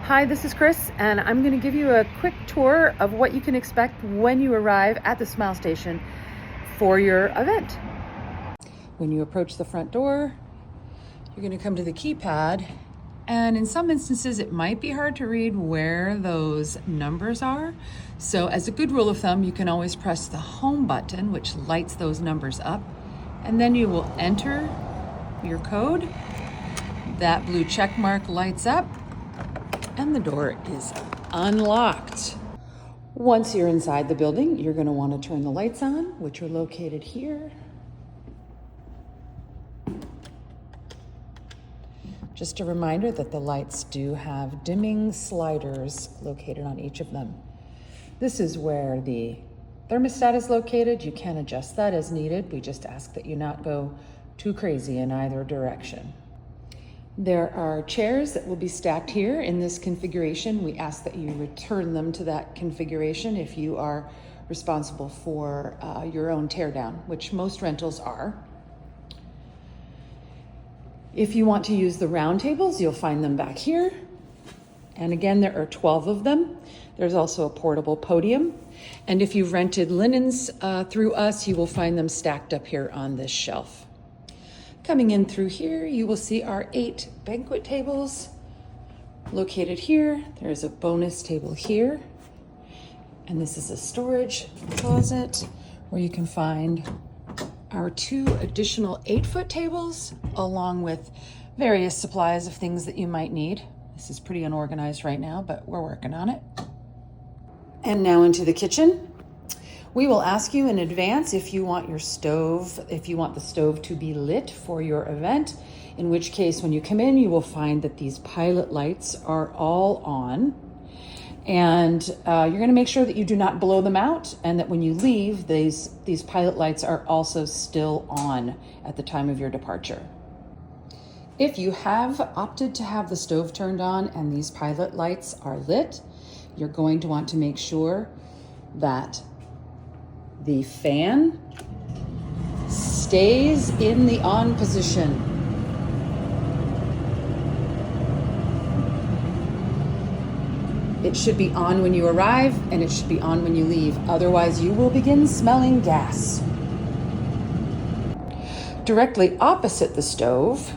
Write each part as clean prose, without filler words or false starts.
Hi, this is Chris, and I'm going to give you a quick tour of what you can expect when you arrive at the Smile Station for your event. When you approach the front door, you're going to come to the keypad, and in some instances it might be hard to read where those numbers are. So as a good rule of thumb, you can always press the home button, which lights those numbers up, and then you will enter your code. That blue check mark lights up, and the door is unlocked. Once you're inside the building, you're going to want to turn the lights on, which are located here. Just a reminder that the lights do have dimming sliders located on each of them. This is where the thermostat is located. You can adjust that as needed. We just ask that you not go too crazy in either direction. There are chairs that will be stacked here in this configuration. We ask that you return them to that configuration if you are responsible for your own teardown, which most rentals are. If you want to use the round tables, you'll find them back here. And again, there are 12 of them. There's also a portable podium. And if you've rented linens through us, you will find them stacked up here on this shelf. Coming in through here, you will see our 8 banquet tables located here. There's a bonus table here. And this is a storage closet where you can find our 2 additional 8-foot tables, along with various supplies of things that you might need. This is pretty unorganized right now, but we're working on it. And now into the kitchen. We will ask you in advance if you want the stove to be lit for your event, in which case when you come in, you will find that these pilot lights are all on. And you're going to make sure that you do not blow them out, and that when you leave, these pilot lights are also still on at the time of your departure. If you have opted to have the stove turned on and these pilot lights are lit, you're going to want to make sure that the fan stays in the on position. It should be on when you arrive, and it should be on when you leave. Otherwise, you will begin smelling gas. Directly opposite the stove,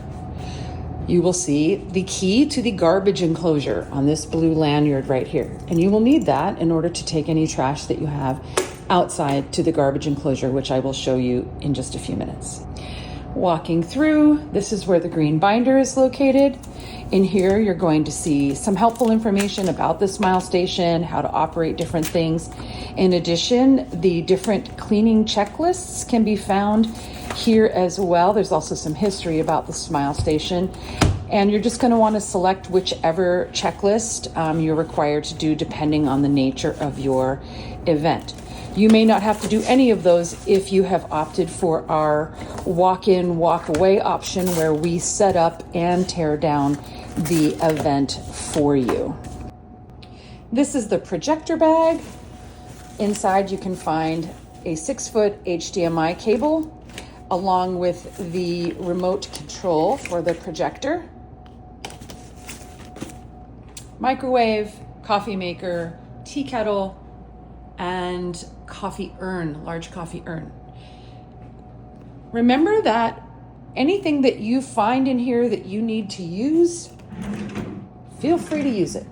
you will see the key to the garbage enclosure on this blue lanyard right here. And you will need that in order to take any trash that you have outside to the garbage enclosure, which I will show you in just a few minutes. Walking through, this is where the green binder is located. In here, you're going to see some helpful information about the Smile Station, how to operate different things. In addition, the different cleaning checklists can be found here as well. There's also some history about the Smile Station. And you're just going to want to select whichever checklist you're required to do depending on the nature of your event. You may not have to do any of those if you have opted for our walk-in, walk-away option, where we set up and tear down the event for you. This is the projector bag. Inside you can find a 6-foot HDMI cable along with the remote control for the projector, microwave, coffee maker, tea kettle, and coffee urn, large coffee urn. Remember that anything that you find in here that you need to use, feel free to use it.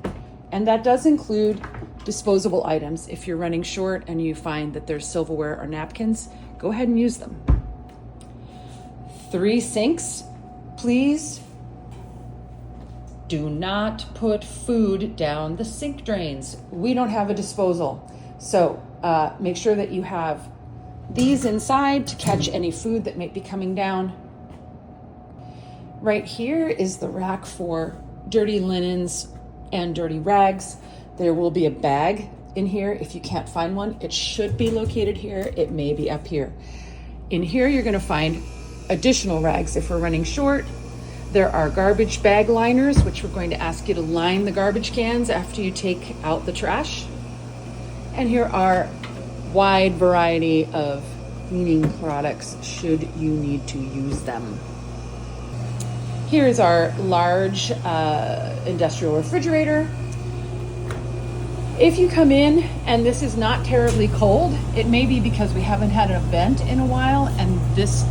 And that does include disposable items. If you're running short and you find that there's silverware or napkins, go ahead and use them. 3 sinks, please. Do not put food down the sink drains. We don't have a disposal. So make sure that you have these inside to catch any food that may be coming down. Right here is the rack for dirty linens and dirty rags. There will be a bag in here. If you can't find one, it should be located here. It may be up here. In here, you're going to find additional rags if we're running short. There are garbage bag liners, which we're going to ask you to line the garbage cans after you take out the trash. And here are wide variety of cleaning products should you need to use them. Here is our large industrial refrigerator. If you come in and this is not terribly cold, it may be because we haven't had an event in a while and this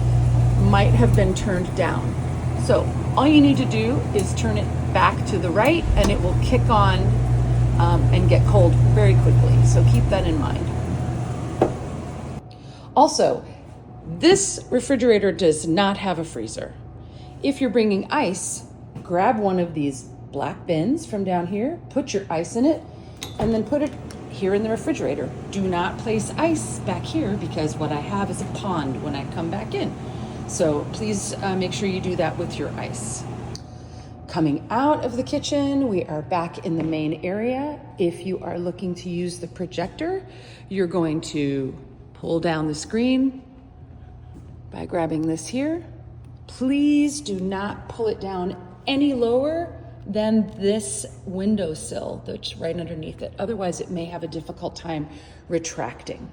might have been turned down. So all you need to do is turn it back to the right and it will kick on and get cold very quickly. So keep that in mind. Also, this refrigerator does not have a freezer. If you're bringing ice, grab one of these black bins from down here, put your ice in it, and then put it here in the refrigerator. Do not place ice back here because what I have is a pond when I come back in. So please make sure you do that with your ice. Coming out of the kitchen, we are back in the main area. If you are looking to use the projector, you're going to pull down the screen by grabbing this here. Please do not pull it down any lower than this windowsill that's right underneath it. Otherwise, it may have a difficult time retracting.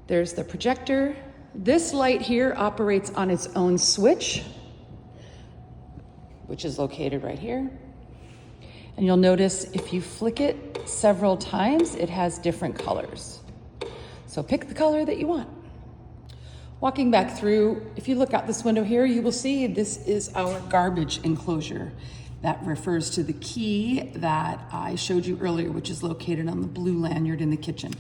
There's the projector. This light here operates on its own switch, which is located right here. And you'll notice if you flick it several times, it has different colors. So pick the color that you want. Walking back through, if you look out this window here, you will see this is our garbage enclosure. That refers to the key that I showed you earlier, which is located on the blue lanyard in the kitchen.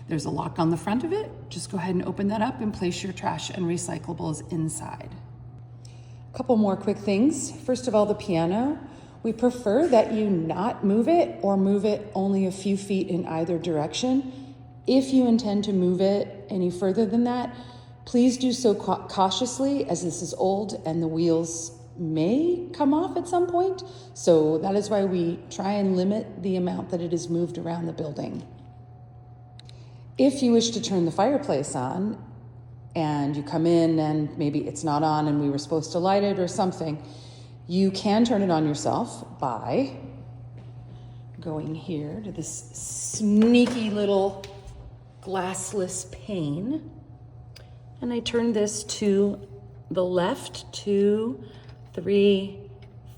There's a lock on the front of it. Just go ahead and open that up and place your trash and recyclables inside. A couple more quick things. First of all, the piano. We prefer that you not move it or move it only a few feet in either direction. If you intend to move it any further than that, please do so cautiously, as this is old and the wheels may come off at some point. So that is why we try and limit the amount that it is moved around the building. If you wish to turn the fireplace on and you come in and maybe it's not on and we were supposed to light it or something, you can turn it on yourself by going here to this sneaky little glassless pane. And I turn this to the left, 2, 3,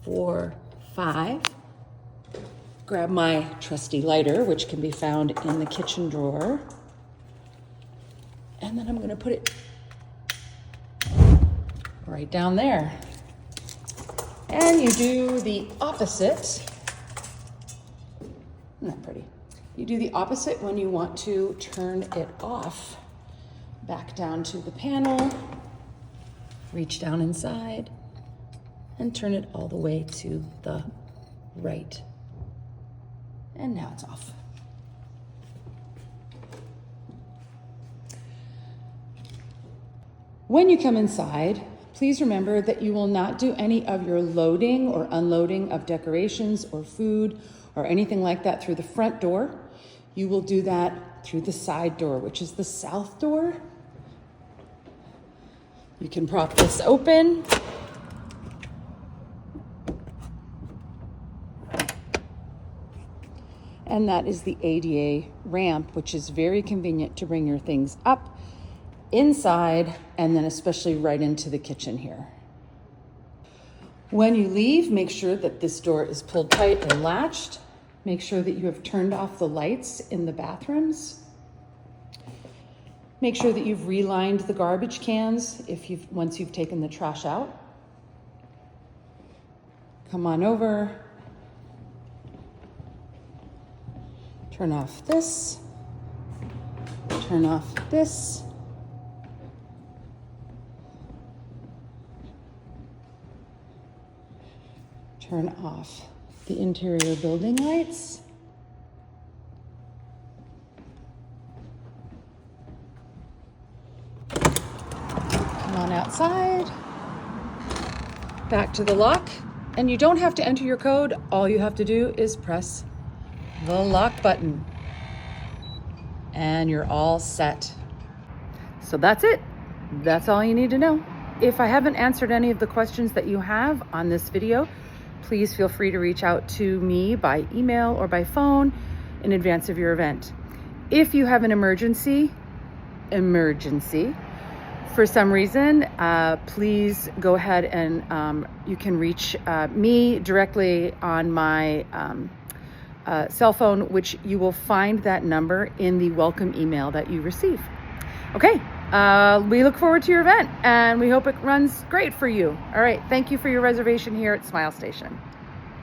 4, 5. Grab my trusty lighter, which can be found in the kitchen drawer. And then I'm going to put it right down there. And you do the opposite. Isn't that pretty? You do the opposite when you want to turn it off. Back down to the panel, reach down inside, and turn it all the way to the right. And now it's off. When you come inside, please remember that you will not do any of your loading or unloading of decorations or food or anything like that through the front door. You will do that through the side door, which is the south door. You can prop this open. And that is the ADA ramp, which is very convenient to bring your things up, inside, and then especially right into the kitchen here. When you leave, make sure that this door is pulled tight and latched. Make sure that you have turned off the lights in the bathrooms. Make sure that you've relined the garbage cans once you've taken the trash out. Come on over. Turn off this. Turn off this. Turn off the interior building lights. On outside, back to the lock, and you don't have to enter your code. All you have to do is press the lock button and you're all set. So that's it. That's all you need to know. If I haven't answered any of the questions that you have on this video, please feel free to reach out to me by email or by phone in advance of your event. If you have an emergency, for some reason, please go ahead and you can reach me directly on my cell phone, which you will find that number in the welcome email that you receive. Okay, we look forward to your event and we hope it runs great for you. All right, thank you for your reservation here at Smile Station.